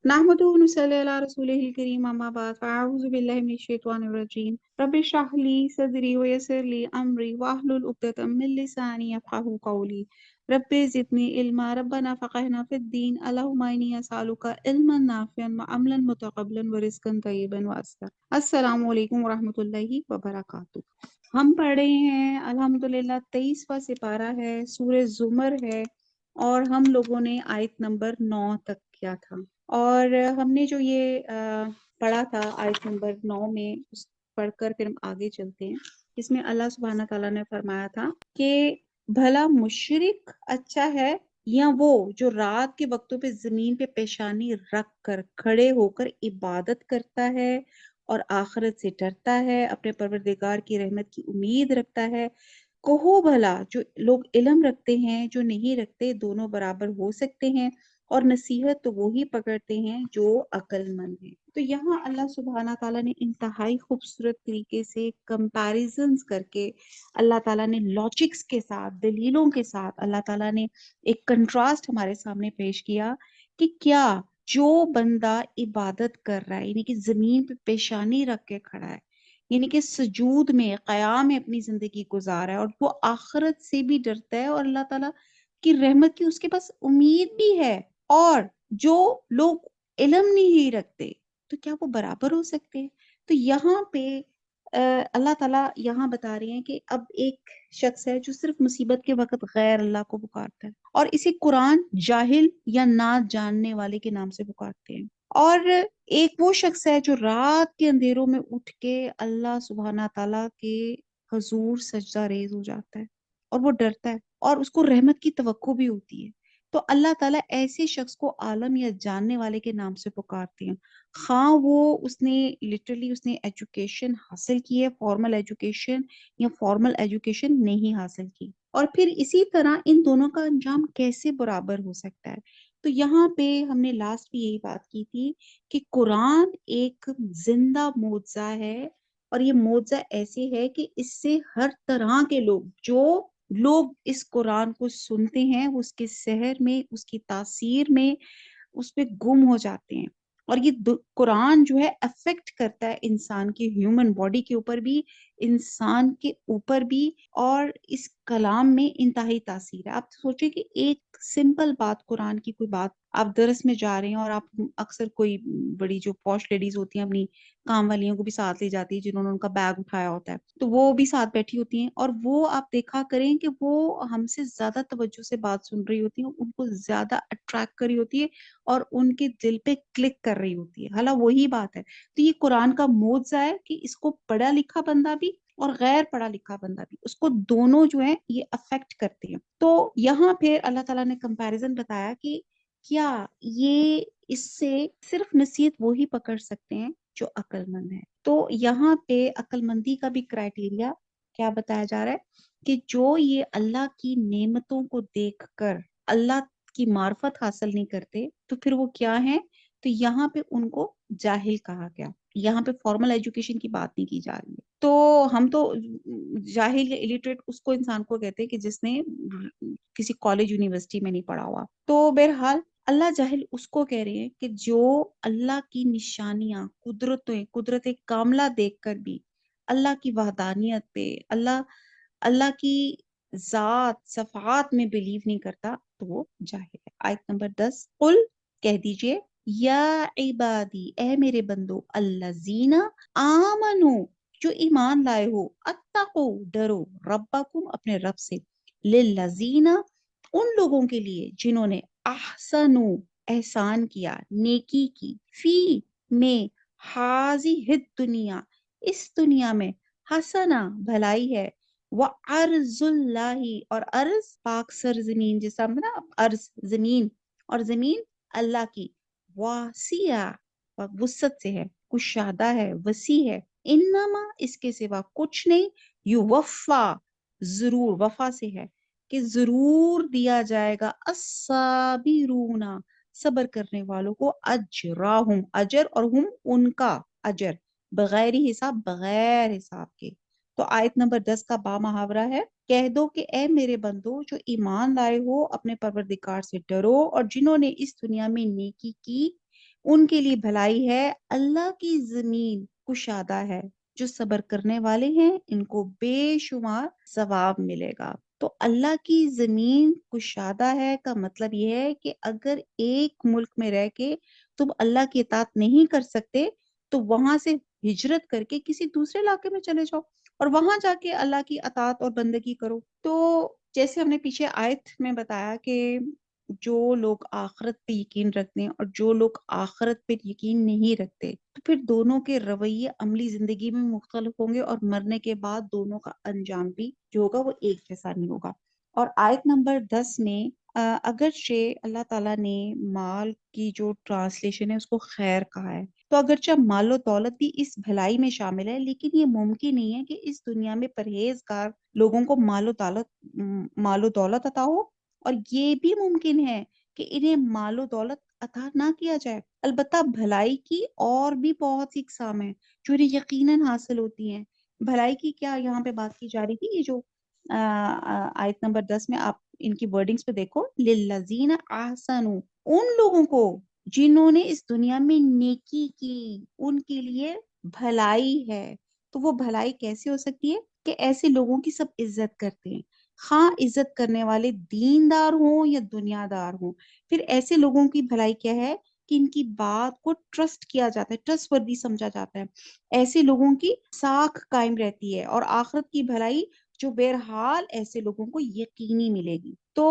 نحمده ونصلي على رسوله الكريم أما بعد فأعوذ بالله من الشيطان الرجيم رب اشرح لي صدري ويسر لي أمري واحلل عقدة من لساني يفقهوا قولي رب زدني علما ربنا فقهنا في الدين اللهم إني أسألك علما نافعا وعملا متقبلا ورزقا طيبا وأسرا السلام علیکم ورحمۃ اللہ وبرکاتہ۔ ہم پڑھ رہے ہیں الحمدللہ 23واں سپارہ ہے، سورہ زمر ہے، اور ہم لوگوں نے آیت نمبر 9 تک کیا تھا۔ اور ہم نے جو یہ پڑھا تھا آیت نمبر 9 میں، اس پڑھ کر پھر ہم آگے چلتے ہیں۔ اس میں اللہ سبحانہ تعالیٰ نے فرمایا تھا کہ بھلا مشرک اچھا ہے یا وہ جو رات کے وقتوں پہ زمین پہ پیشانی رکھ کر کھڑے ہو کر عبادت کرتا ہے اور آخرت سے ڈرتا ہے، اپنے پروردگار کی رحمت کی امید رکھتا ہے۔ کہو بھلا جو لوگ علم رکھتے ہیں جو نہیں رکھتے دونوں برابر ہو سکتے ہیں، اور نصیحت تو وہی پکڑتے ہیں جو عقل مند ہیں۔ تو یہاں اللہ سبحانہ تعالیٰ نے انتہائی خوبصورت طریقے سے کمپیریزنز کر کے، اللہ تعالیٰ نے لاجکس کے ساتھ، دلیلوں کے ساتھ اللہ تعالیٰ نے ایک کنٹراسٹ ہمارے سامنے پیش کیا کہ کیا جو بندہ عبادت کر رہا ہے، یعنی کہ زمین پہ پیشانی رکھ کے کھڑا ہے، یعنی کہ سجود میں قیام میں اپنی زندگی گزار ہے، اور وہ آخرت سے بھی ڈرتا ہے اور اللہ تعالیٰ کی رحمت کی اس کے پاس امید بھی ہے، اور جو لوگ علم نہیں رکھتے تو کیا وہ برابر ہو سکتے ہیں؟ تو یہاں پہ اللہ تعالیٰ یہاں بتا رہے ہیں کہ اب ایک شخص ہے جو صرف مصیبت کے وقت غیر اللہ کو پکارتا ہے، اور اسے قرآن جاہل یا نہ جاننے والے کے نام سے پکارتے ہیں، اور ایک وہ شخص ہے جو رات کے اندھیروں میں اٹھ کے اللہ سبحانہ تعالیٰ کے حضور سجدہ ریز ہو جاتا ہے، اور وہ ڈرتا ہے اور اس کو رحمت کی توقع بھی ہوتی ہے۔ تو اللہ تعالیٰ ایسے شخص کو عالم یا جاننے والے کے نام سے پکارتے ہیں، خواہ وہ اس نے ایجوکیشن حاصل کی ہے، فارمل ایجوکیشن، یا فارمل ایجوکیشن نہیں حاصل کی۔ اور پھر اسی طرح ان دونوں کا انجام کیسے برابر ہو سکتا ہے؟ تو یہاں پہ ہم نے لاسٹ بھی یہی بات کی تھی کہ قرآن ایک زندہ معجزہ ہے، اور یہ معجزہ ایسے ہے کہ اس سے ہر طرح کے لوگ اس قرآن کو سنتے ہیں، اس کے سحر میں، اس کی تاثیر میں، اس پہ گم ہو جاتے ہیں۔ اور یہ قرآن جو ہے افیکٹ کرتا ہے انسان کی ہیومن باڈی کے اوپر بھی، انسان کے اوپر بھی، اور اس کلام میں انتہائی تاثیر ہے۔ آپ سوچیں کہ ایک سمپل بات، قرآن کی کوئی بات، آپ درس میں جا رہے ہیں اور آپ اکثر کوئی بڑی جو پوش لیڈیز ہوتی ہیں اپنی کام والیوں کو بھی ساتھ لے جاتی ہے جنہوں نے ان کا بیگ اٹھایا ہوتا ہے، تو وہ بھی ساتھ بیٹھی ہوتی ہیں، اور وہ آپ دیکھا کریں کہ وہ ہم سے زیادہ توجہ سے بات سن رہی ہوتی ہیں، ان کو زیادہ اٹریکٹ کر رہی ہوتی ہے، اور ان کے دل پہ کلک کر رہی ہوتی ہے، حالانکہ وہی بات ہے۔ تو یہ قرآن کا معجزہ ہے کہ اس کو پڑھا لکھا بندہ بھی اور غیر پڑھا لکھا بندہ بھی، اس کو دونوں جو ہیں یہ افیکٹ کرتے ہیں۔ تو یہاں پھر اللہ تعالیٰ نے کمپیریزن بتایا کہ کیا یہ اس سے صرف نصیحت وہی پکڑ سکتے ہیں جو عقل مند ہے۔ تو یہاں پہ عقل مندی کا بھی کرائٹیریا کیا بتایا جا رہا ہے کہ جو یہ اللہ کی نعمتوں کو دیکھ کر اللہ کی معرفت حاصل نہیں کرتے تو پھر وہ کیا ہیں؟ تو یہاں پہ ان کو جاہل کہا گیا۔ یہاں پہ فارمل ایجوکیشن کی بات نہیں کی جا رہی ہے۔ تو ہم تو جاہل یا الٹریٹ اس کو انسان کو کہتے ہیں کہ جس نے کسی کالج یونیورسٹی میں نہیں پڑھا ہوا۔ تو بہرحال اللہ جاہل اس کو کہہ رہے ہیں کہ جو اللہ کی نشانیاں، قدرت کاملہ دیکھ کر بھی اللہ کی وحدانیت پہ، اللہ کی ذات صفات میں بلیو نہیں کرتا تو وہ جاہل ہے۔ آیت نمبر 10، قل کہہ دیجئے، یا عبادی اے میرے بندو، الذین آمنو جو ایمان لائے ہو، اتقو ڈرو، ربکم اپنے رب سے، للذین ان لوگوں کے لیے جنہوں نے احسنو احسان کیا، نیکی کی، فی میں حاضی دنیا اس دنیا میں، حسنا بھلائی ہے، وَعَرْضُ اللَّهِ اور ارض پاک سرزمین، جس طرح نا ارض زمین، اور زمین اللہ کی، واسیہ وسعت سے ہے، کشادہ ہے، وسیع ہے، انما اس کے سوا کچھ نہیں، یوفا ضرور، وفا سے ہے کہ ضرور دیا جائے گا، الصابرون صبر کرنے والوں کو، اجراہم اجر، اور ہم ان کا اجر، بغیر حساب، بغیر حساب کے۔ تو آیت نمبر 10 کا با محاورہ ہے، کہہ دو کہ اے میرے بندو جو ایمان لائے ہو، اپنے پروردگار سے ڈرو، اور جنہوں نے اس دنیا میں نیکی کی ان کے لیے بھلائی ہے، اللہ کی زمین کشادہ ہے، جو صبر کرنے والے ہیں ان کو بے شمار ثواب ملے گا۔ تو اللہ کی زمین کشادہ ہے کا مطلب یہ ہے کہ اگر ایک ملک میں رہ کے تم اللہ کی اطاعت نہیں کر سکتے تو وہاں سے ہجرت کر کے کسی دوسرے علاقے میں چلے جاؤ اور وہاں جا کے اللہ کی اطاعت اور بندگی کرو۔ تو جیسے ہم نے پیچھے آیت میں بتایا کہ جو لوگ آخرت پہ یقین رکھتے ہیں اور جو لوگ آخرت پہ یقین نہیں رکھتے تو پھر دونوں کے رویے عملی زندگی میں مختلف ہوں گے اور مرنے کے بعد دونوں کا انجام بھی جو ہوگا وہ ایک جیسا نہیں ہوگا۔ اور آیت نمبر 10 میں اگرچہ اللہ تعالیٰ نے مال کی جو ٹرانسلیشن ہے اس کو خیر کہا ہے، تو اگرچہ مال و دولت بھی اس بھلائی میں شامل ہے، لیکن یہ ممکن نہیں ہے کہ اس دنیا میں پرہیزگار لوگوں کو مال و دولت عطا ہو، اور یہ بھی ممکن ہے کہ انہیں مال و دولت عطا نہ کیا جائے۔ البتہ بھلائی کی اور بھی بہت سی اقسام ہیں جو انہیں یقیناً حاصل ہوتی ہیں۔ بھلائی کی کیا یہاں پہ بات کی جا رہی تھی، یہ جو آیت نمبر 10 میں آپ ان کی ورڈنگز پہ دیکھو، للذین احسنوا، ان لوگوں کو جنہوں نے اس دنیا میں نیکی کی ان کے لیے بھلائی ہے۔ تو وہ بھلائی کیسے ہو سکتی ہے کہ ایسے لوگوں کی سب عزت کرتے ہیں، خواہ عزت کرنے والے دیندار ہوں یا دنیا دار ہوں۔ پھر ایسے لوگوں کی بھلائی کیا ہے کہ ان کی بات کو ٹرسٹ کیا جاتا ہے، ٹرسٹ وردی سمجھا جاتا ہے، ایسے لوگوں کی ساکھ قائم رہتی ہے، اور آخرت کی بھلائی جو بہرحال ایسے لوگوں کو یقینی ملے گی۔ تو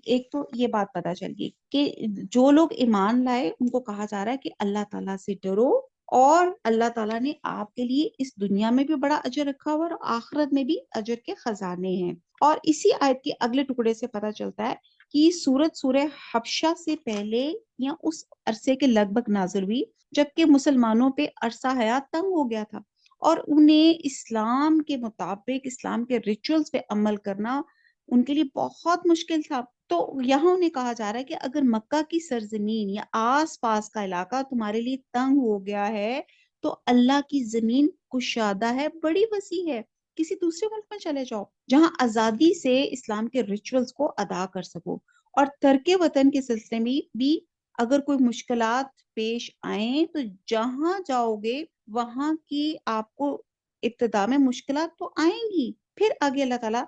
ایک تو یہ بات پتہ چل گئی کہ جو لوگ ایمان لائے ان کو کہا جا رہا ہے کہ اللہ تعالیٰ سے ڈرو، اور اللہ تعالیٰ نے آپ کے لیے اس دنیا میں بھی بڑا اجر رکھا ہوا اور آخرت میں بھی اجر کے خزانے ہیں۔ اور اسی آیت کے اگلے ٹکڑے سے پتہ چلتا ہے کہ یہ سورت سورہ حبشہ سے پہلے یا اس عرصے کے لگ بھگ نازل ہوئی جبکہ مسلمانوں پہ عرصہ حیات تنگ ہو گیا تھا اور انہیں اسلام کے مطابق اسلام کے ریچولز پہ عمل کرنا ان کے لیے بہت مشکل تھا۔ تو یہاں انہیں کہا جا رہا ہے کہ اگر مکہ کی سرزمین یا آس پاس کا علاقہ تمہارے لیے تنگ ہو گیا ہے تو اللہ کی زمین کشادہ ہے، بڑی وسیع ہے، کسی دوسرے ملک میں چلے جاؤ جہاں آزادی سے اسلام کے ریچولز کو ادا کر سکو۔ اور ترک وطن کے سلسلے میں بھی اگر کوئی مشکلات پیش آئیں تو جہاں جاؤ گے وہاں کی آپ کو ابتدا میں مشکلات تو آئیں گی، پھر آگے اللہ تعالیٰ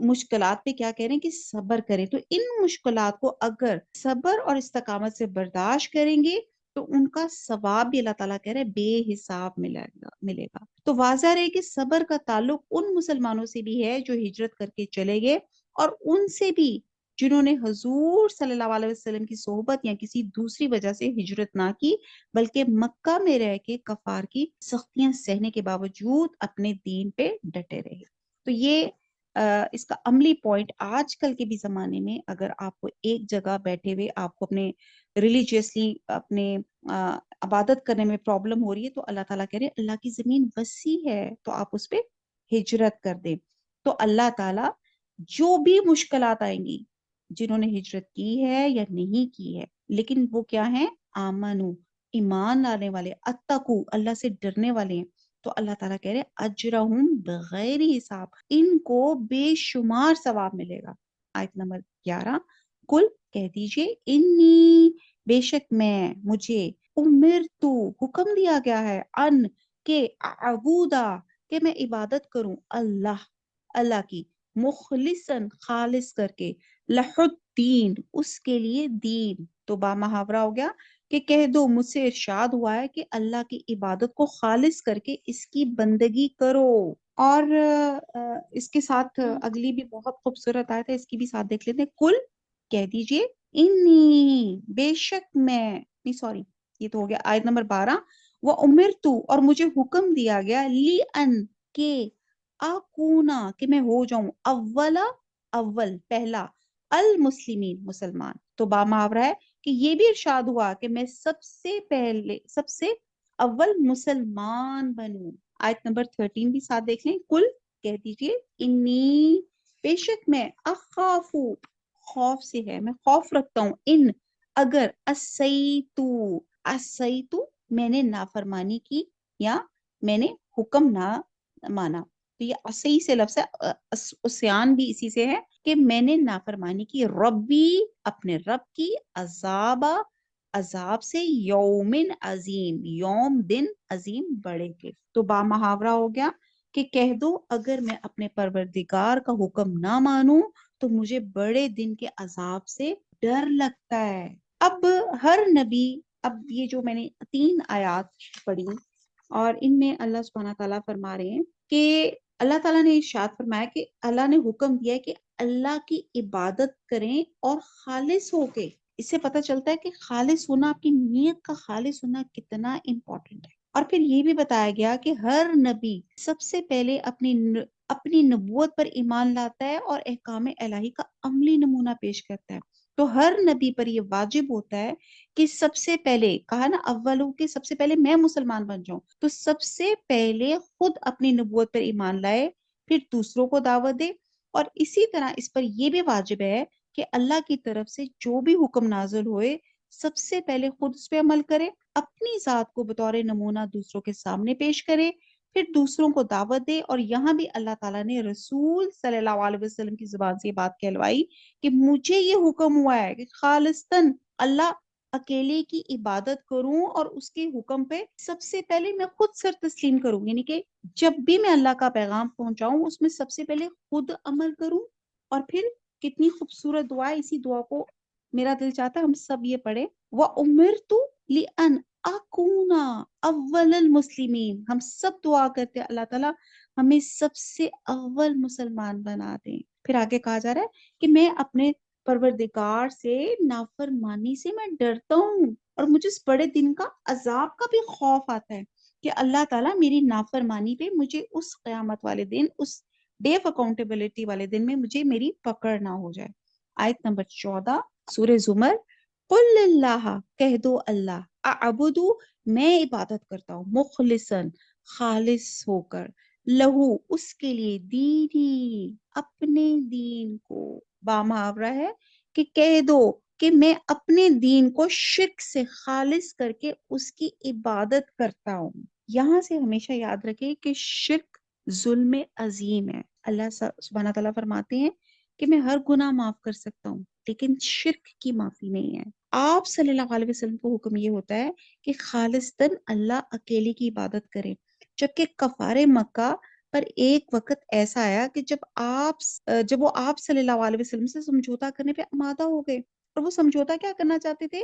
مشکلات پہ کیا کہہ رہے ہیں کہ صبر کریں۔ تو ان مشکلات کو اگر صبر اور استقامت سے برداشت کریں گے تو ان کا ثواب بھی اللہ تعالیٰ کہہ رہے ہیں بے حساب ملے گا۔ تو واضح رہے کہ صبر کا تعلق ان مسلمانوں سے بھی ہے جو ہجرت کر کے چلے گئے، اور ان سے بھی جنہوں نے حضور صلی اللہ علیہ وسلم کی صحبت یا کسی دوسری وجہ سے ہجرت نہ کی بلکہ مکہ میں رہ کے کفار کی سختیاں سہنے کے باوجود اپنے دین پہ ڈٹے رہے۔ تو یہ اس کا عملی پوائنٹ آج کل کے بھی زمانے میں اگر آپ کو ایک جگہ بیٹھے ہوئے آپ کو اپنے ریلیجیسلی اپنے عبادت کرنے میں پرابلم ہو رہی ہے تو اللہ تعالیٰ کہہ رہے ہیں اللہ کی زمین وسیع ہے تو آپ اس پہ ہجرت کر دیں۔ تو اللہ تعالیٰ جو بھی مشکلات آئیں گی جنہوں نے ہجرت کی ہے یا نہیں کی ہے لیکن وہ کیا ہیں، آمنو، ایمان لانے والے، اتقو، اللہ سے ڈرنے والے ہیں، تو اللہ تعالیٰ کہہ رہے اجرہم بغیر حساب، ان کو بے شمار ثواب ملے گا۔ آیت نمبر 11، کل کہہ دیجئے انی، بے شک میں، مجھے، امرتو، حکم دیا گیا ہے، ان، کہ اعبودا، کہ میں عبادت کروں اللہ کی، مخلصاً، خالص کر کے، لحد دین، اس کے لیے دین۔ تو با محاورہ ہو گیا کہ کہہ دو مجھ سے ارشاد ہوا ہے کہ اللہ کی عبادت کو خالص کر کے اس کی بندگی کرو۔ اور اس کے ساتھ اگلی بھی بہت خوبصورت آیت ہے، اس کی بھی ساتھ دیکھ لیتے ہیں، کل کہہ دیجئے انی، بے شک میں، نہیں سوری یہ تو ہو گیا آیت نمبر 12، وہ امرتو، اور مجھے حکم دیا گیا، لی ان، کہ اکونا، کہ میں ہو جاؤں، اول پہلا، المسلمین، مسلمان۔ تو با محاورہ ہے کہ یہ بھی ارشاد ہوا کہ میں سب سے پہلے، سب سے اول مسلمان بنوں۔ آیت نمبر 13 بھی ساتھ دیکھ لیں، کل کہہ دیجئے انی، بے شک میں، اخافو، خوف سے ہے، میں خوف رکھتا ہوں، ان، اگر، اسیتو، میں نے نافرمانی کی یا میں نے حکم نہ مانا۔ تو یہ اسی سے لفظ ہے، عصیان بھی اسی سے ہے کہ میں نے نافرمانی کی، ربی، اپنے رب کی، عذابا، عذاب سے، یومن عظیم، یوم دن، عظیم بڑے کے. تو با محاورہ ہو گیا کہ کہہ دو اگر میں اپنے پروردگار کا حکم نہ مانوں تو مجھے بڑے دن کے عذاب سے ڈر لگتا ہے. اب ہر نبی، اب یہ جو میں نے 3 آیات پڑھی اور ان میں اللہ سبحانہ تعالیٰ فرما رہے ہیں کہ اللہ تعالیٰ نے ارشاد فرمایا کہ اللہ نے حکم دیا ہے کہ اللہ کی عبادت کریں اور خالص ہو کے. اس سے پتہ چلتا ہے کہ خالص ہونا، آپ کی نیت کا خالص ہونا کتنا امپورٹنٹ ہے. اور پھر یہ بھی بتایا گیا کہ ہر نبی سب سے پہلے اپنی نبوت پر ایمان لاتا ہے اور احکام الہی کا عملی نمونہ پیش کرتا ہے. تو ہر نبی پر یہ واجب ہوتا ہے کہ سب سے پہلے کہا نا اولو کہ سب سے پہلے میں مسلمان بن جاؤں، تو سب سے پہلے خود اپنی نبوت پر ایمان لائے، پھر دوسروں کو دعوت دے. اور اسی طرح اس پر یہ بھی واجب ہے کہ اللہ کی طرف سے جو بھی حکم نازل ہوئے سب سے پہلے خود اس پہ عمل کرے، اپنی ذات کو بطور نمونہ دوسروں کے سامنے پیش کرے، پھر دوسروں کو دعوت دے. اور یہاں بھی اللہ تعالیٰ نے رسول صلی اللہ علیہ وسلم کی زبان سے یہ بات کہلوائی کہ مجھے یہ حکم ہوا ہے کہ خالصتاً اللہ اکیلے کی عبادت کروں اور اس کے حکم پہ سب سے پہلے میں خود سر تسلیم کروں. یعنی کہ جب بھی میں اللہ کا پیغام پہنچاؤں اس میں سب سے پہلے خود عمل کروں. اور پھر کتنی خوبصورت دعا ہے، اسی دعا کو میرا دل چاہتا ہے ہم سب یہ پڑھیں، وَأُمِرْتُ لِأَنْ أَكُونَ أَوَّلَ الْمُسْلِمِينَ. ہم سب دعا کرتے ہیں اللہ تعالیٰ ہمیں سب سے اول مسلمان بنا دیں. پھر آگے کہا جا رہا ہے کہ میں اپنے پروردگار سے نافرمانی سے میں ڈرتا ہوں اور مجھے اس بڑے دن کا عذاب کا بھی خوف آتا ہے کہ اللہ تعالیٰ میری نافرمانی پہ مجھے اس قیامت والے دن، اس ڈے آف اکاؤنٹیبلٹی والے دن میں مجھے میری پکڑ نہ ہو جائے. آیت نمبر 14 سورہ زمر، قل اللہ کہہ دو اللہ، اعبدو میں عبادت کرتا ہوں، مخلصاً خالص ہو کر، لہو اس کے لیے، دینی اپنے دین کو. با محاورہ ہے کہ کہہ دو کہ میں اپنے دین کو شرک سے خالص کر کے اس کی عبادت کرتا ہوں. یہاں سے ہمیشہ یاد رکھے کہ شرک ظلم عظیم ہے. اللہ سبحانہ تعالیٰ فرماتے ہیں کہ میں ہر گناہ معاف کر سکتا ہوں لیکن شرک کی معافی نہیں ہے. آپ صلی اللہ علیہ وسلم کو حکم یہ ہوتا ہے کہ خالصتاً اللہ اکیلے کی عبادت کریں. جبکہ کفار مکہ پر ایک وقت ایسا آیا کہ جب وہ آپ صلی اللہ علیہ وسلم سے سمجھوتا کرنے پہ آمادہ ہو گئے. اور وہ سمجھوتا کیا کرنا چاہتے تھے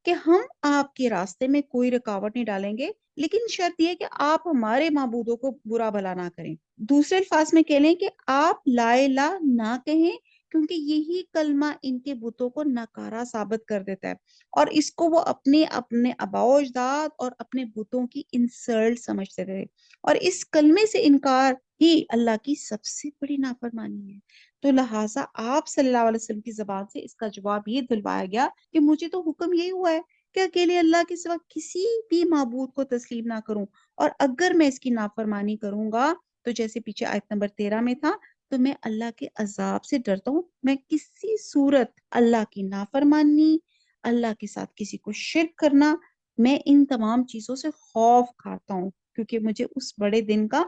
کہ ہم آپ کے راستے میں کوئی رکاوٹ نہیں ڈالیں گے لیکن شرط یہ کہ آپ ہمارے معبودوں کو برا بھلا نہ کریں. دوسرے الفاظ میں کہہ لیں کہ آپ لا الہ نہ کہیں کیونکہ یہی کلمہ ان کے بتوں کو ناکارہ ثابت کر دیتا ہے اور اس کو وہ اپنے آباء و اجداد اور اپنے بتوں کی انسلٹ سمجھتے تھے. اور اس کلمے سے انکار ہی اللہ کی سب سے بڑی نافرمانی ہے. تو لہٰذا آپ صلی اللہ علیہ وسلم کی زبان سے اس کا جواب یہ دلوایا گیا کہ مجھے تو حکم یہی ہوا ہے کہ اکیلے اللہ کے سوا کسی بھی معبود کو تسلیم نہ کروں، اور اگر میں اس کی نافرمانی کروں گا تو جیسے پیچھے آیت نمبر 13 میں تھا تو میں اللہ کے عذاب سے ڈرتا ہوں. میں کسی صورت اللہ کی نافرمانی، اللہ کے ساتھ کسی کو شرک کرنا، میں ان تمام چیزوں سے خوف کھاتا ہوں کیونکہ مجھے اس بڑے دن کا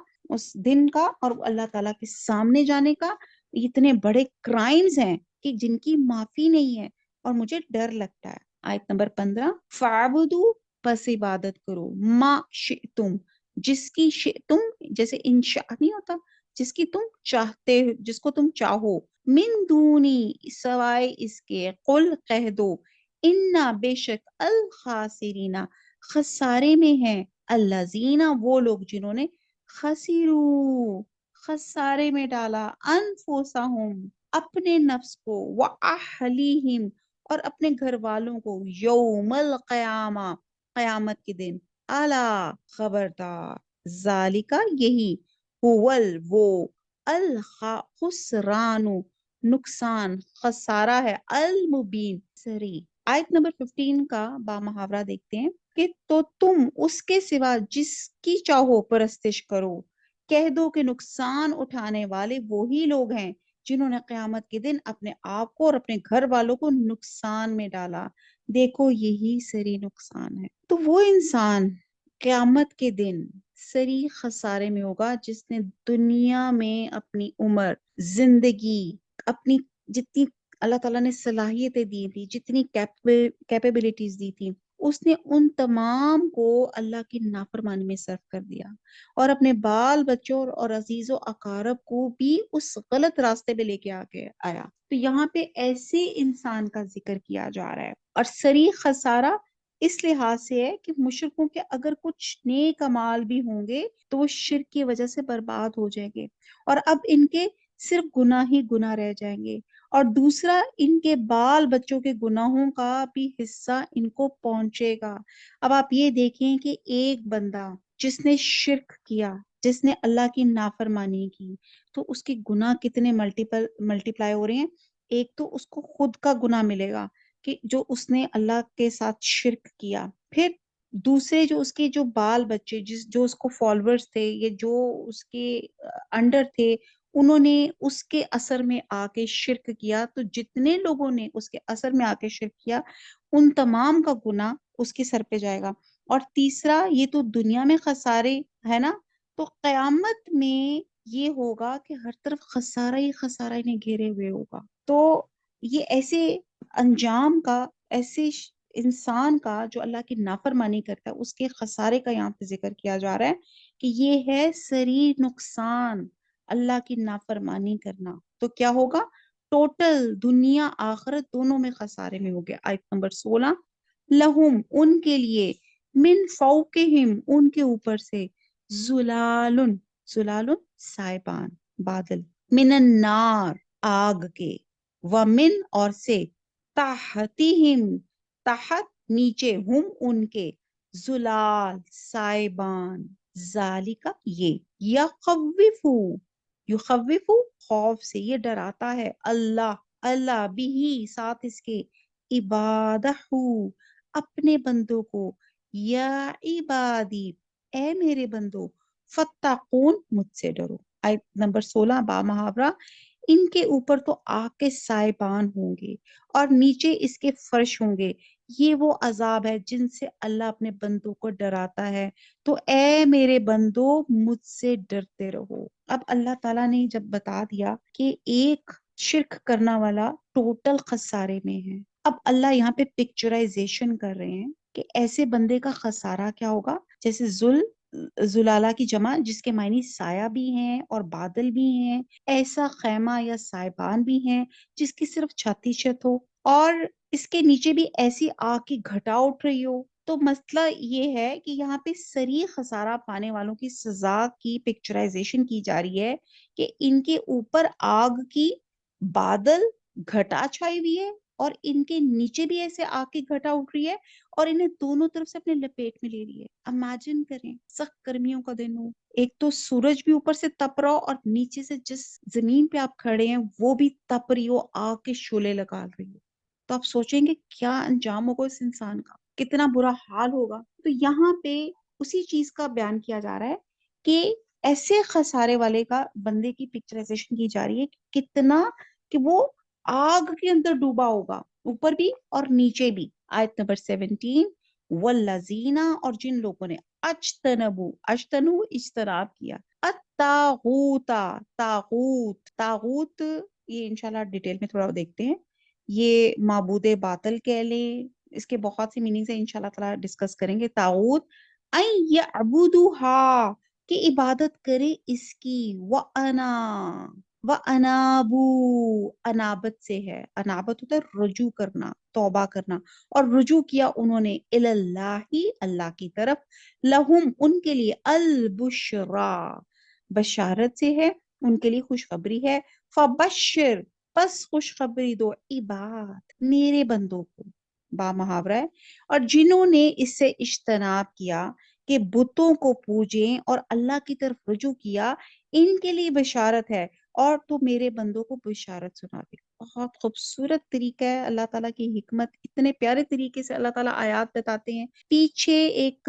اور اللہ تعالیٰ کے سامنے جانے کا اتنے بڑے کرائمز ہیں کہ جن کی معافی نہیں ہے اور مجھے ڈر لگتا ہے. آیت نمبر 15، فَعْبُدُوا پس عبادت کرو، ما شئتم جس کی شئتم جیسے انشاء نہیں ہوتا، جس کی تم چاہتے، جس کو تم چاہو، من دونی سوائے اس کے، قل کہہ دو، انا بے شک الخاسرین خسارے میں ہیں، الذین وہ لوگ جنہوں نے خسروا خسارے میں ڈالا، انفسہم اپنے نفس کو، واہلیہم اور اپنے گھر والوں کو، یوم القیامہ قیامت کے دن، الا خبردار، ذالکا یہی، وہ الخسران نقصان، خسارہ ہے، المبین سری. آیت نمبر 15 کا با محاورہ دیکھتے ہیں کہ تو تم اس کے سوا جس کی چاہو پرستش کرو، کہہ دو کہ نقصان اٹھانے والے وہی لوگ ہیں جنہوں نے قیامت کے دن اپنے آپ کو اور اپنے گھر والوں کو نقصان میں ڈالا. دیکھو یہی سری نقصان ہے. تو وہ انسان قیامت کے دن سری خسارے میں ہوگا جس نے دنیا میں اپنی عمر، زندگی، اپنی جتنی اللہ تعالیٰ نے صلاحیتیں دی تھی، جتنی کیپیبلٹیز دی تھی، اس نے ان تمام کو اللہ کی نافرمانی میں صرف کر دیا، اور اپنے بال بچوں اور عزیز و اقارب کو بھی اس غلط راستے پہ لے کے آیا۔ تو یہاں پہ ایسے انسان کا ذکر کیا جا رہا ہے، اور صریح خسارہ اس لحاظ سے ہے کہ مشرکوں کے اگر کچھ نیک اعمال بھی ہوں گے تو وہ شرک کی وجہ سے برباد ہو جائیں گے، اور اب ان کے صرف گناہ ہی گناہ رہ جائیں گے، اور دوسرا ان کے بال بچوں کے گناہوں کا بھی حصہ ان کو پہنچے گا۔ اب آپ یہ دیکھیں کہ ایک بندہ جس نے شرک کیا، جس نے اللہ کی نافرمانی کی، تو اس کے گناہ کتنے ملٹیپلائی ہو رہے ہیں۔ ایک تو اس کو خود کا گناہ ملے گا کہ جو اس نے اللہ کے ساتھ شرک کیا، پھر دوسرے جو اس کے جو بال بچے جو اس کو فالوورز تھے یا جو اس کے انڈر تھے، انہوں نے اس کے اثر میں آ کے شرک کیا، تو جتنے لوگوں نے اس کے اثر میں آ کے شرک کیا ان تمام کا گناہ اس کے سر پہ جائے گا۔ اور تیسرا، یہ تو دنیا میں خسارے ہے نا، تو قیامت میں یہ ہوگا کہ ہر طرف خسارہ ہی خسارہ انہیں گھیرے ہوئے ہوگا۔ تو یہ ایسے انجام کا، ایسے انسان کا جو اللہ کی نافرمانی کرتا ہے، اس کے خسارے کا یہاں پہ ذکر کیا جا رہا ہے کہ یہ ہے سری نقصان، اللہ کی نافرمانی کرنا۔ تو کیا ہوگا؟ ٹوٹل دنیا آخرت دونوں میں خسارے میں ہو گیا۔ آیت نمبر 16، لہم ان کے لیے، من فوقہم ان کے اوپر سے، زلالن زلالن سائبان بادل، من النار آگ کے، ومن اور سے، تحتہم تحت نیچے، ہم ان کے، زلال سائبان، ذالک یہ، یخوفو یخوفو خوف سے، یہ ڈراتا ہے اللہ اللہ بھی ساتھ اس کے، عبادہ اپنے بندوں کو، یا عبادی اے میرے بندو، فتقون مجھ سے ڈرو۔ آیت نمبر 16 با محاورہ، ان کے اوپر تو آگ کے سائبان ہوں گے اور نیچے اس کے فرش ہوں گے، یہ وہ عذاب ہے جن سے اللہ اپنے بندوں کو ڈراتا ہے، تو اے میرے بندو مجھ سے ڈرتے رہو۔ اب اللہ تعالیٰ نے جب بتا دیا کہ ایک شرک کرنا والا ٹوٹل خسارے میں ہے، اب اللہ یہاں پہ پکچرائزیشن کر رہے ہیں کہ ایسے بندے کا خسارہ کیا ہوگا۔ جیسے زلالہ کی جمع جس کے معنی سایہ بھی ہیں اور بادل بھی ہیں، ایسا خیمہ یا سائبان بھی ہیں جس کی صرف چھت ہی چھت ہو، اور اس کے نیچے بھی ایسی آگ کی گھٹا اٹھ رہی ہو۔ تو مسئلہ یہ ہے کہ یہاں پہ سری خسارہ پانے والوں کی سزا کی پکچرائزیشن کی جا رہی ہے کہ ان کے اوپر آگ کی بادل گھٹا چھائی ہوئی ہے، اور ان کے نیچے بھی ایسے آگ کی گھٹا اٹھ رہی ہے، اور انہیں دونوں طرف سے اپنے لپیٹ میں لے رہی ہے۔ امیجن کریں، سخت گرمیوں کا دن ہو، ایک تو سورج بھی اوپر سے تپ رہا ہو، اور نیچے سے جس زمین پہ آپ کھڑے ہیں وہ بھی تپ رہی ہو، آگ کے شعلے لگا رہی ہو، تو آپ سوچیں گے کیا انجام ہوگا اس انسان کا، کتنا برا حال ہوگا۔ تو یہاں پہ اسی چیز کا بیان کیا جا رہا ہے کہ ایسے خسارے والے کا بندے کی پکچرائزیشن کی جا رہی ہے کہ کتنا کہ وہ آگ کے اندر ڈوبا ہوگا، اوپر بھی اور نیچے بھی۔ آیت نمبر 17، والذین اور جن لوگوں نے، اجتنو اجتناب کیا، الطاغوتا تاغوت یہ انشاءاللہ ڈیٹیل میں تھوڑا دیکھتے ہیں، یہ معبود باطل کہہ لیں، اس کے بہت سی میننگز ہیں، انشاءاللہ تعالیٰ ڈسکس کریں گے۔ طاغوت این یعبدوہا کہ عبادت کرے اس کی، وَأَنَابُوا انابت سے ہے، انابت ہوتا ہے رجوع کرنا، توبہ کرنا، اور رجوع کیا انہوں نے اللہ اللہ کی طرف، لہم ان کے لیے، البشرا بشارت سے ہے، ان کے لیے خوشخبری ہے، فبشر پس خوشخبری دو، عباد میرے بندوں کو، با محاورہ ہے، اور جنہوں نے اس سے اجتناب کیا کہ بتوں کو پوجیں اور اللہ کی طرف رجوع کیا، ان کے لیے بشارت ہے، اور تو میرے بندوں کو بشارت سنا دے۔ بہت خوبصورت طریقہ ہے، اللہ تعالیٰ کی حکمت، اتنے پیارے طریقے سے اللہ تعالیٰ آیات بتاتے ہیں، پیچھے ایک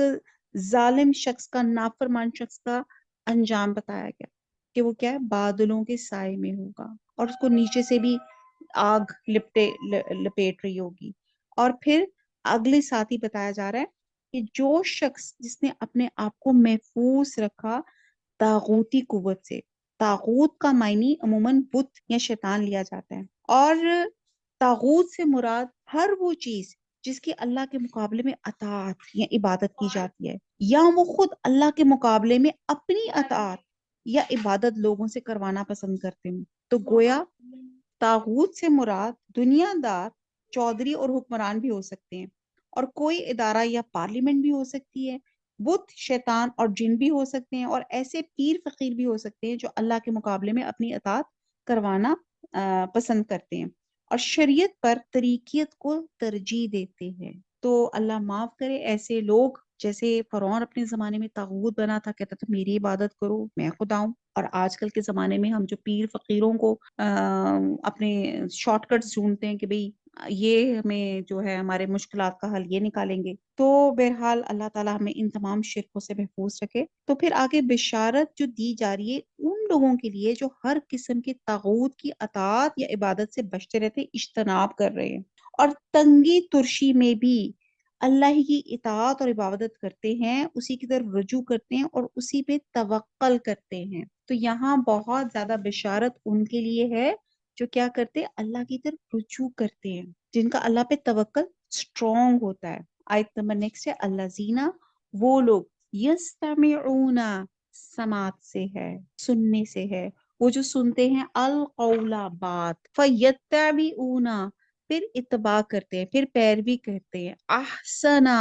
ظالم شخص کا، نافرمان شخص کا انجام بتایا گیا کہ وہ کیا ہے، بادلوں کے سائے میں ہوگا، اور اس کو نیچے سے بھی آگ لپیٹ رہی ہوگی، اور پھر اگلے ساتھ ہی بتایا جا رہا ہے کہ جو شخص جس نے اپنے آپ کو محفوظ رکھا طاغوتی قوت سے، طاغوت کا معنی عموماً بت یا شیطان لیا جاتا ہے، اور طاغوت سے مراد ہر وہ چیز جس کی اللہ کے مقابلے میں اطاعت یا عبادت کی جاتی ہے، یا وہ خود اللہ کے مقابلے میں اپنی اطاعت یا عبادت لوگوں سے کروانا پسند کرتے ہیں۔ تو گویا طاغوت سے مراد دنیا دار چودھری اور حکمران بھی ہو سکتے ہیں، اور کوئی ادارہ یا پارلیمنٹ بھی ہو سکتی ہے، بت، شیطان اور جن بھی ہو سکتے ہیں، اور ایسے پیر فقیر بھی ہو سکتے ہیں جو اللہ کے مقابلے میں اپنی اطاعت کروانا پسند کرتے ہیں اور شریعت پر طریقیت کو ترجیح دیتے ہیں۔ تو اللہ معاف کرے ایسے لوگ، جیسے فرعون اپنے زمانے میں طاغوت بنا تھا، کہتا تھا میری عبادت کرو میں خدا ہوں، اور آج کل کے زمانے میں ہم جو پیر فقیروں کو اپنے شارٹ کٹس ڈھونڈتے ہیں کہ بھئی یہ ہمیں جو ہے ہمارے مشکلات کا حل یہ نکالیں گے۔ تو بہرحال اللہ تعالیٰ ہمیں ان تمام شرکوں سے محفوظ رکھے۔ تو پھر آگے بشارت جو دی جا رہی ہے ان لوگوں کے لیے جو ہر قسم کے طاغوت کی اطاعت یا عبادت سے بچتے رہتے، اجتناب کر رہے ہیں، اور تنگی ترشی میں بھی اللہ ہی کی اطاعت اور عبادت کرتے ہیں، اسی کی طرف رجوع کرتے ہیں اور اسی پہ توکل کرتے ہیں۔ تو یہاں بہت زیادہ بشارت ان کے لیے ہے جو کیا کرتے ہیں، اللہ کی طرف رجوع کرتے ہیں، جن کا اللہ پہ توکل اسٹرانگ ہوتا ہے۔ آیت نمبر نیکسٹ ہے الذین، وہ لوگ یستمعون، سماعت سے ہے، سننے سے ہے، وہ جو سنتے ہیں القول، بات، فیتبعون، پھر اتباع کرتے ہیں، پھر پیروی کرتے ہیں، احسنا،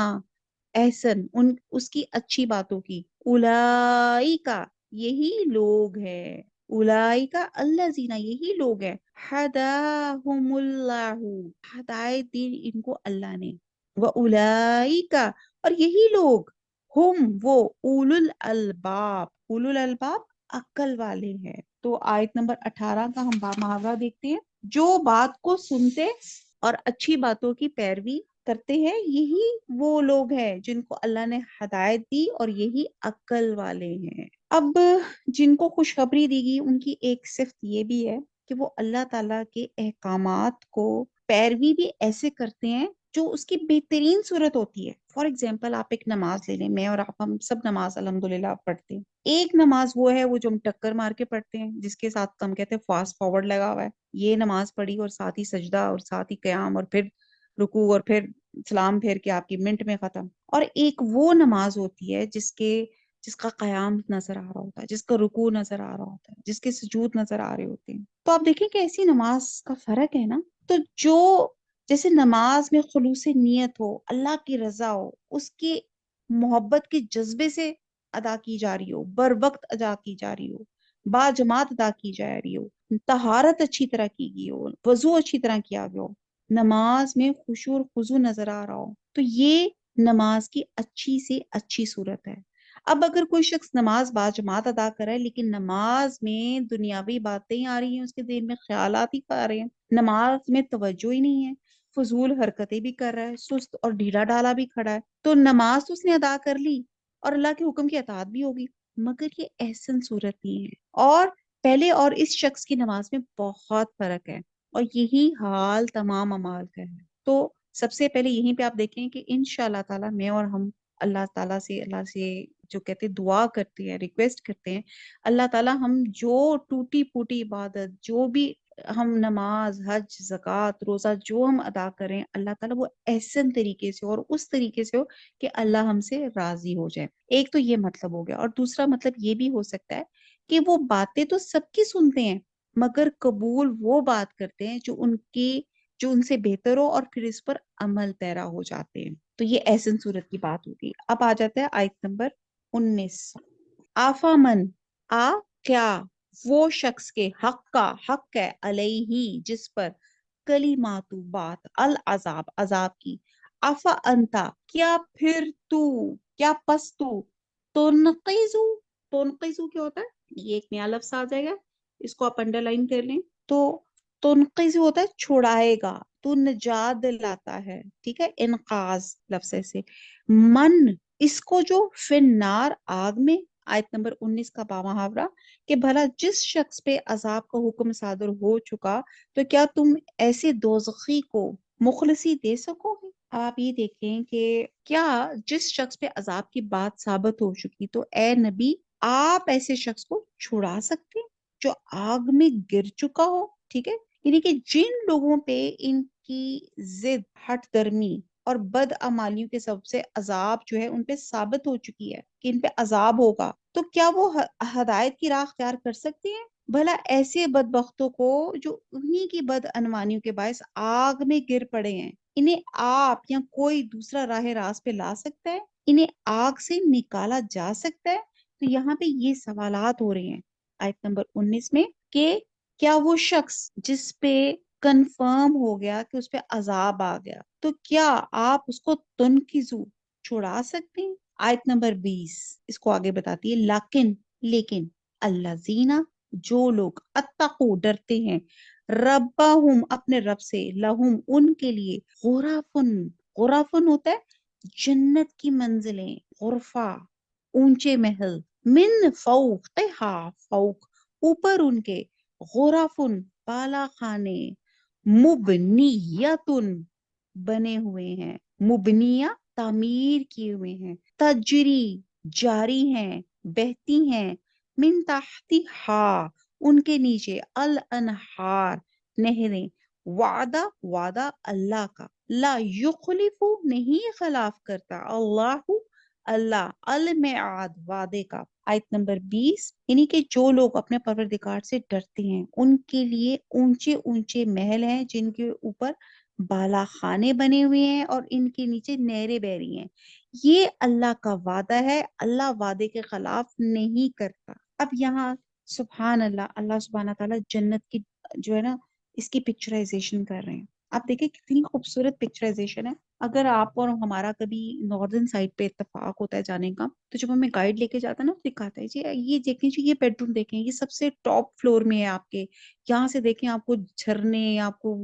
احسن، اس کی اچھی باتوں کی، اولئیکا، یہی لوگ ہیں، اولئیکا الذین، یہی لوگ ہیں، ہداہم اللہ، ہدایت دی ان کو اللہ نے، وَأُولَئِکَ، اور یہی لوگ، ہم وہ، اولو الالباب، اولو الالباب عقل والے ہیں۔ تو آیت نمبر 18 کا ہم محاورہ دیکھتے ہیں، جو بات کو سنتے اور اچھی باتوں کی پیروی کرتے ہیں، یہی وہ لوگ ہیں جن کو اللہ نے ہدایت دی، اور یہی عقل والے ہیں۔ اب جن کو خوشخبری دی گئی ان کی ایک صفت یہ بھی ہے کہ وہ اللہ تعالیٰ کے احکامات کو پیروی بھی ایسے کرتے ہیں جو اس کی بہترین صورت ہوتی ہے۔ فار ایگزامپل آپ ایک نماز لے لیں، میں اور آپ ہم سب نماز الحمدللہ پڑھتے ہیں۔ ایک نماز وہ ہے وہ جو ہم ٹکر مار کے پڑھتے ہیں، جس کے ساتھ ہم کہتے ہیں فاسٹ فارورڈ لگا ہوا ہے، یہ نماز پڑھی اور ساتھ ہی سجدہ اور ساتھ ہی قیام اور پھر رکوع اور پھر سلام پھیر کے آپ کی منٹ میں ختم۔ اور ایک وہ نماز ہوتی ہے جس کا قیام نظر آ رہا ہوتا ہے، جس کا رکوع نظر آ رہا ہوتا ہے، جس کے سجود نظر آ رہے ہوتے ہیں۔ تو آپ دیکھیں کہ ایسی نماز کا فرق ہے نا۔ تو جو جیسے نماز میں خلوص نیت ہو، اللہ کی رضا ہو، اس کی محبت کے جذبے سے ادا کی جا رہی ہو، بر وقت ادا کی جا رہی ہو، با جماعت ادا کی جا رہی ہو، طہارت اچھی طرح کی گئی ہو، وضو اچھی طرح کیا گیا ہو، نماز میں خشوع اور خضوع نظر آ رہا ہو، تو یہ نماز کی اچھی سے اچھی صورت ہے۔ اب اگر کوئی شخص نماز با جماعت ادا کرے لیکن نماز میں دنیاوی باتیں آ رہی ہیں، اس کے ذہن میں خیالات ہی آ رہے ہیں، نماز میں توجہ ہی نہیں ہے، فضول حرکتیں بھی کر رہا ہے، سست اور ڈھیلا ڈالا بھی کھڑا ہے، تو نماز تو اس نے ادا کر لی اور اللہ کے حکم کی اطاعت بھی ہوگی، مگر یہ احسن صورت نہیں ہے، اور پہلے اور اس شخص کی نماز میں بہت فرق ہے، اور یہی حال تمام اعمال کا ہے۔ تو سب سے پہلے یہیں پہ آپ دیکھیں کہ انشاءاللہ تعالیٰ میں اور ہم اللہ سے جو کہتے ہیں دعا کرتے ہیں، ریکویسٹ کرتے ہیں، اللہ تعالیٰ ہم جو ٹوٹی پھوٹی عبادت، جو بھی ہم نماز، حج، زکوٰۃ، روزہ جو ہم ادا کریں، اللہ تعالیٰ وہ احسن طریقے سے اور اس طریقے سے ہو کہ اللہ ہم سے راضی ہو جائے۔ ایک تو یہ مطلب ہو گیا، اور دوسرا مطلب یہ بھی ہو سکتا ہے کہ وہ باتیں تو سب کی سنتے ہیں مگر قبول وہ بات کرتے ہیں جو ان سے بہتر ہو، اور پھر اس پر عمل پیرا ہو جاتے ہیں۔ تو یہ احسن صورت کی بات ہوگی۔ اب آ جاتا ہے آیت نمبر 19، آفا من، کیا، وہ شخص کے حق ہے علیہ، جس پر کلمات، بات، العذاب، عذاب کی، آفا انتا، کیا پھر تو، کیا پس تو، تنقذو کیا ہوتا ہے، یہ ایک نیا لفظ آ جائے گا، اس کو آپ انڈر لائن کر لیں۔ تو تنقذو ہوتا ہے چھڑائے گا، تو نجات دلاتا ہے، ٹھیک ہے، انقاذ لفظ سے، من، اس کو جو فنار، آگ میں، آیت نمبر 19 کا با محاورہ، کہ بھلا جس شخص پہ عذاب کا حکم صادر ہو چکا تو کیا تم ایسے دوزخی کو مخلصی دے سکو گے؟ آپ یہ دیکھیں کہ کیا جس شخص پہ عذاب کی بات ثابت ہو چکی، تو اے نبی آپ ایسے شخص کو چھڑا سکتے ہیں جو آگ میں گر چکا ہو، ٹھیک ہے، یعنی کہ جن لوگوں پہ ان کی ضد، ہٹ درمی اور بد اعمالیوں کے سبب سے عذاب جو ہے ان پہ ثابت ہو چکی ہے کہ ان پہ عذاب ہوگا، تو کیا وہ ہدایت کی راہ اختیار کر سکتے ہیں؟ بھلا ایسے بدبختوں کو جو انہی کی بد عنوانیوں کے باعث آگ میں گر پڑے ہیں، انہیں آپ یا کوئی دوسرا راہ راست پہ لا سکتا ہے؟ انہیں آگ سے نکالا جا سکتا ہے؟ تو یہاں پہ یہ سوالات ہو رہے ہیں آیت نمبر 19 میں کہ کیا وہ شخص جس پہ کنفرم ہو گیا کہ اس پہ عذاب آ گیا، تو کیا آپ اس کو تنقذو چھڑا سکتے ہیں؟ آیت نمبر 20 اس کو آگے بتاتی ہے، لیکن اللہ زینا، جو لوگ اتقو ڈرتے ہیں، ربہم اپنے رب سے، لہم ان کے لیے، غرفن ہوتا ہے جنت کی منزلیں، غرفہ اونچے محل، من فوق اوپر ان کے، غرفن بالا خانے، مبنیتن بنے ہوئے ہیں، مبنیہ تعمیر کیے ہوئے ہیں، تجری جاری ہیں، بہتی ہیں، من تحتہا ان کے نیچے، الانہار نہریں، وعدہ اللہ کا، لا یخلف نہیں خلاف کرتا، اللہ المعاد وعدے کا۔ آیت نمبر 20 یعنی کہ جو لوگ اپنے پروردگار سے ڈرتے ہیں ان کے لیے اونچے اونچے محل ہیں جن کے اوپر بالا خانے بنے ہوئے ہیں اور ان کے نیچے نہریں بہ رہی ہیں۔ یہ اللہ کا وعدہ ہے، اللہ وعدے کے خلاف نہیں کرتا۔ اب یہاں سبحان اللہ، اللہ سبحانہ تعالیٰ جنت کی جو ہے نا اس کی پکچرائزیشن کر رہے ہیں۔ آپ دیکھیں کتنی خوبصورت پکچرائزیشن ہے۔ اگر آپ اور ہمارا کبھی ناردرن سائڈ پہ اتفاق ہوتا ہے جانے کا، تو جب ہمیں گائیڈ لے کے جاتا ہے نا، دکھاتا ہے جی یہ دیکھیں جی یہ بیڈ روم دیکھیں، یہ سب سے ٹاپ فلور میں ہے آپ کے، یہاں سے دیکھیں آپ کو جھرنے، آپ کو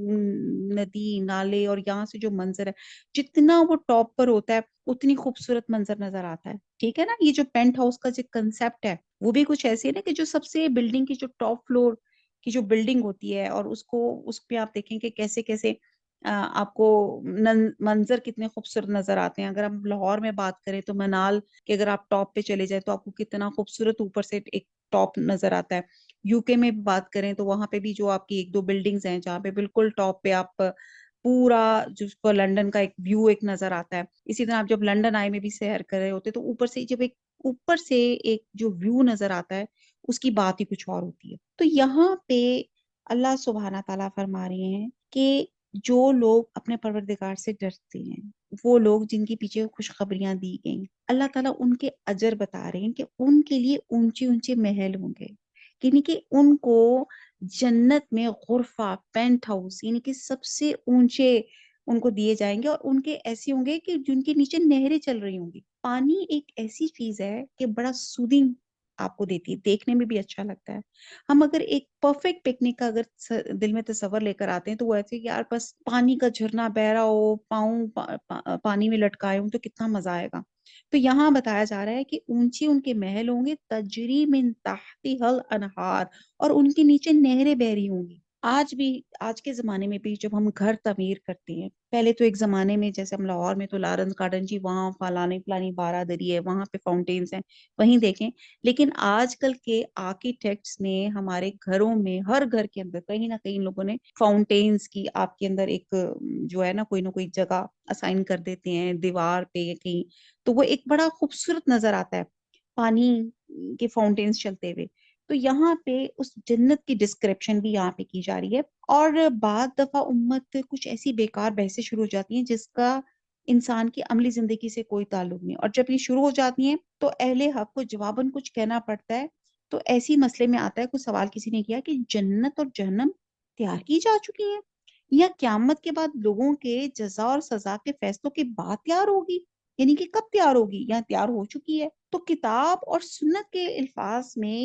ندی نالے، اور یہاں سے جو منظر ہے، جتنا وہ ٹاپ پر ہوتا ہے اتنی خوبصورت منظر نظر آتا ہے، ٹھیک ہے نا۔ یہ جو پینٹ ہاؤس کا جو کنسپٹ ہے وہ بھی کچھ ایسے ہے نا کہ جو سب سے بلڈنگ کی جو ٹاپ فلور کی جو بلڈنگ ہوتی ہے، اور اس پہ آپ دیکھیں کہ کیسے کیسے آپ کو منظر کتنے خوبصورت نظر آتے ہیں۔ اگر ہم لاہور میں بات کریں تو منال کہ اگر آپ ٹاپ پہ چلے جائیں تو آپ کو کتنا خوبصورت اوپر سے ایک ٹاپ نظر آتا ہے۔ یو کے میں بات کریں تو وہاں پہ بھی جو آپ کی ایک دو بلڈنگز ہیں جہاں پہ بالکل ٹاپ پہ آپ پورا جس کو لندن کا ایک ویو ایک نظر آتا ہے۔ اسی طرح آپ جب لندن آئی میں بھی سیر کر رہے ہوتے تو اوپر سے جب اوپر سے ایک جو ویو نظر آتا ہے اس کی بات ہی کچھ اور ہوتی ہے۔ تو یہاں پہ اللہ سبحانہ تعالیٰ فرما رہے ہیں کہ جو لوگ اپنے پروردگار سے ڈرتے ہیں، وہ لوگ جن کے پیچھے خوشخبریاں دی گئیں، اللہ تعالیٰ ان کے اجر بتا رہے ہیں کہ ان کے لیے اونچے اونچے محل ہوں گے، یعنی کہ ان کو جنت میں غرفہ، پینٹ ہاؤس، یعنی کہ سب سے اونچے ان کو دیے جائیں گے، اور ان کے ایسے ہوں گے کہ جن کے نیچے نہریں چل رہی ہوں گی۔ پانی ایک ایسی چیز ہے کہ بڑا سودنگ آپ کو دیتی ہے، دیکھنے میں بھی اچھا لگتا ہے۔ ہم اگر ایک پرفیکٹ پکنک کا اگر دل میں تصور لے کر آتے ہیں تو وہ ایسے کہ یار بس پانی کا جھرنا بہ رہا ہو، پاؤں پانی میں لٹکائے ہوں تو کتنا مزہ آئے گا۔ تو یہاں بتایا جا رہا ہے کہ اونچے ان کے محل ہوں گے، تجری من تحتہا الانہار، اور ان کے نیچے نہریں بہ رہی ہوں گی۔ آج کے زمانے میں بھی جب ہم گھر تعمیر کرتے ہیں، پہلے تو ایک زمانے میں جیسے ہم لاہور میں تو لارنس گارڈن جی وہاں فلانی بارہ دری ہے، وہاں پہ فاؤنٹینس ہیں، وہیں دیکھیں۔ لیکن آج کل کے آرکیٹیکٹس نے ہمارے گھروں میں، ہر گھر کے اندر کہیں نہ کہیں لوگوں نے فاؤنٹینس کی آپ کے اندر ایک جو ہے نا کوئی نہ کوئی جگہ اسائن کر دیتے ہیں دیوار پہ یا کہیں، تو وہ ایک بڑا خوبصورت نظر آتا ہے پانی کے فاؤنٹینس چلتے ہوئے۔ تو یہاں پہ اس جنت کی ڈسکرپشن بھی یہاں پہ کی جا رہی ہے۔ اور بعض دفعہ امت کچھ ایسی بیکار بحثیں شروع ہو جاتی ہیں جس کا انسان کی عملی زندگی سے کوئی تعلق نہیں، اور جب یہ شروع ہو جاتی ہیں تو اہل حق کو جواباً کچھ کہنا پڑتا ہے۔ تو ایسی مسئلے میں آتا ہے، کوئی سوال کسی نے کیا کہ جنت اور جہنم تیار کی جا چکی ہیں، یا قیامت کے بعد لوگوں کے جزا اور سزا کے فیصلوں کے بعد تیار ہوگی، یعنی کہ کب تیار ہوگی، یا تیار ہو چکی ہے؟ تو کتاب اور سنت کے الفاظ میں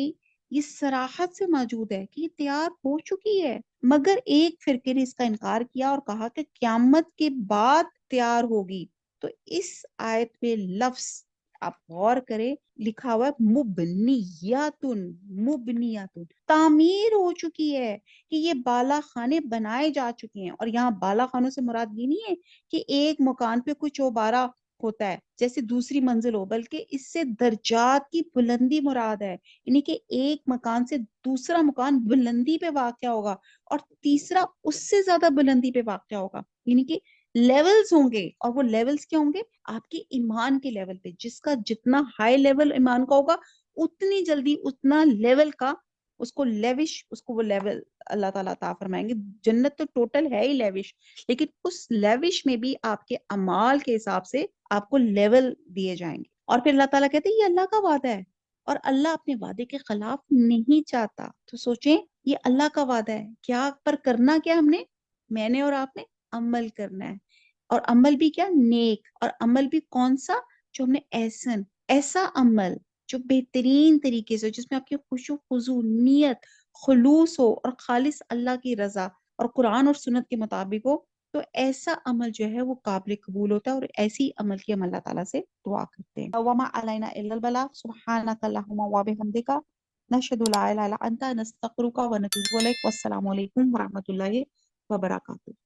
یہ صراحت سے موجود ہے کہ یہ تیار ہو چکی ہے، مگر ایک فرقے نے اس کا انکار کیا اور کہا کہ قیامت کے بعد تیار ہوگی۔ تو اس آیت میں لفظ آپ غور کریں، لکھا ہوا ہے مبنیاتن، تعمیر ہو چکی ہے، کہ یہ بالا خانے بنائے جا چکے ہیں۔ اور یہاں بالا خانوں سے مراد یہ نہیں ہے کہ ایک مکان پہ کوئی چوبارہ ہوتا ہے جیسے دوسری منزل ہو، بلکہ اس سے درجات کی بلندی مراد ہے، یعنی کہ ایک مکان سے دوسرا مکان بلندی پہ واقع ہوگا اور تیسرا اس سے زیادہ بلندی پہ واقع ہوگا، یعنی کہ لیولز ہوں گے، اور وہ لیولز کیا ہوں گے؟ آپ کے ایمان کے لیول پہ، جس کا جتنا ہائی لیول ایمان کا ہوگا اتنی جلدی اتنا لیول کا اس کو لیوش، اس کو وہ لیول اللہ تعالیٰ عطا فرمائیں گے۔ جنت تو ٹوٹل ہے ہی لیوش، لیکن اس لیوش میں بھی آپ کے اعمال کے حساب سے آپ کو لیول دیے جائیں گے۔ اور پھر اللہ تعالیٰ کہتے ہیں یہ اللہ کا وعدہ ہے اور اللہ اپنے وعدے کے خلاف نہیں چاہتا۔ تو سوچیں یہ اللہ کا وعدہ ہے، کیا پر کرنا کیا ہم نے، میں نے اور آپ نے عمل کرنا ہے، اور عمل بھی کیا؟ نیک، اور عمل بھی کون سا؟ جو ہم نے احسن، ایسا عمل جو بہترین طریقے سے، جس میں آپ کی خشوع خضوع، نیت، خلوص ہو اور خالص اللہ کی رضا اور قرآن اور سنت کے مطابق ہو، تو ایسا عمل جو ہے وہ قابل قبول ہوتا ہے، اور ایسی عمل کی ہم اللہ تعالیٰ سے دعا کرتے ہیں۔ وَمَا عَلَيْنَا إِلَّا الْبَلَاغُ سُبْحَانَكَ اللَّهُمَّ وَبِحَمْدِكَ نَشْهَدُ لَا إِلَهَ إِلَّا أَنْتَ نَسْتَغْفِرُكَ وَنَتُوبُ إِلَيْكَ۔ والسلام علیکم ورحمۃ اللہ وبرکاتہ۔